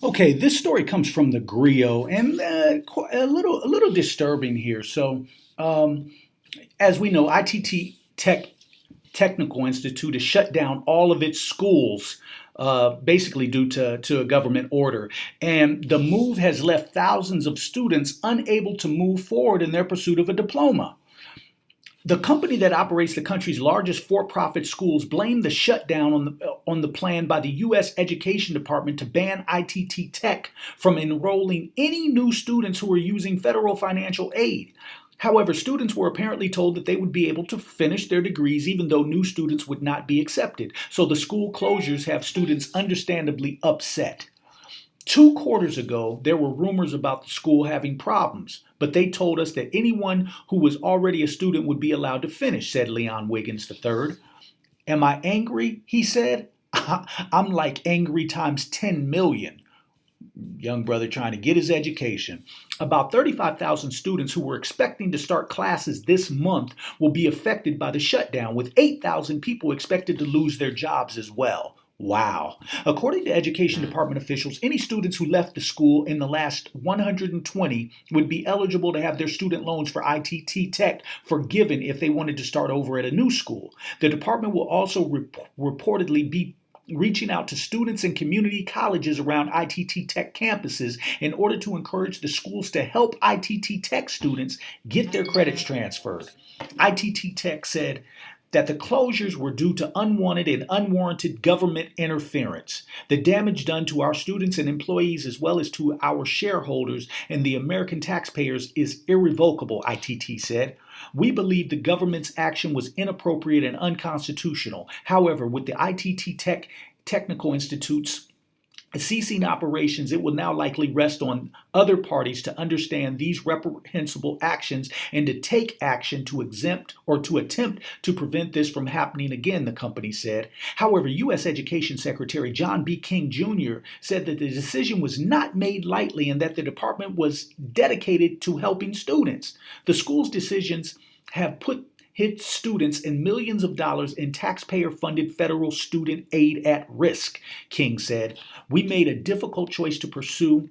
Okay, this story comes from the Grio, and a little disturbing here. Um, as we know, ITT Technical Institute has shut down all of its schools, basically due to a government order, and the move has left thousands of students unable to move forward in their pursuit of a diploma. The company that operates the country's largest for-profit schools blamed the shutdown on the plan by the U.S. Education Department to ban ITT Tech from enrolling any new students who were using federal financial aid. However, students were apparently told that they would be able to finish their degrees even though new students would not be accepted. So the school closures have students understandably upset. 2 quarters ago, there were rumors about the school having problems, but they told us that anyone who was already a student would be allowed to finish, said Leon Wiggins III. Am I angry? He said. I'm like angry times 10 million. Young brother trying to get his education. About 35,000 students who were expecting to start classes this month will be affected by the shutdown, with 8,000 people expected to lose their jobs as well. Wow. According to Education Department officials, any students who left the school in the last 120 would be eligible to have their student loans for ITT Tech forgiven if they wanted to start over at a new school. The department will also reportedly be reaching out to students and community colleges around ITT Tech campuses in order to encourage the schools to help ITT Tech students get their credits transferred. ITT Tech said that the closures were due to unwanted and unwarranted government interference. The damage done to our students and employees, as well as to our shareholders and the American taxpayers, is irrevocable, ITT said. We believe the government's action was inappropriate and unconstitutional. However, with the ITT Technical Institute's ceasing operations, it will now likely rest on other parties to understand these reprehensible actions and to take action to exempt or to attempt to prevent this from happening again, the company said. However, U.S. Education Secretary John B. King Jr. said that the decision was not made lightly and that the department was dedicated to helping students. The school's decisions have put hit students and millions of dollars in taxpayer-funded federal student aid at risk, King said. We made a difficult choice to pursue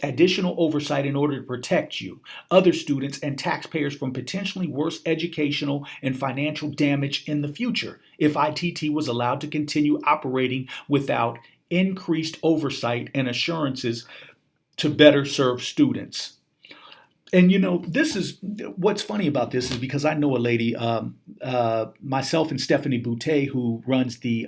additional oversight in order to protect you, other students, and taxpayers from potentially worse educational and financial damage in the future if ITT was allowed to continue operating without increased oversight and assurances to better serve students. And this is what's funny about this is because I know a lady, myself and Stephanie Boutte, who runs the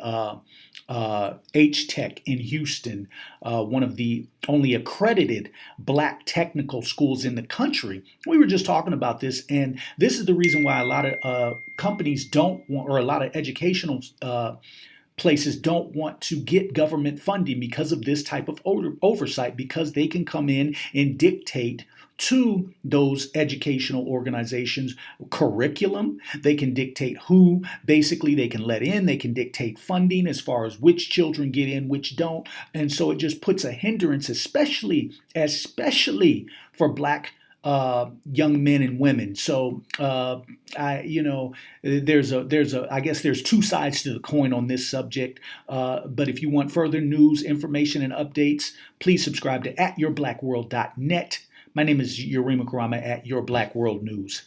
H Tech in Houston, one of the only accredited black technical schools in the country. We were just talking about this, and this is the reason why a lot of companies don't want, or a lot of educational places don't want to get government funding because of this type of oversight, because they can come in and dictate to those educational organizations curriculum. They can dictate who basically they can let in. They can dictate funding as far as which children get in, which don't. And so it just puts a hindrance, especially for black young men and women. So I guess there's two sides to the coin on this subject. But if you want further news, information, and updates, please subscribe to @yourblackworld.net. My name is Yurima Karama at Your Black World News.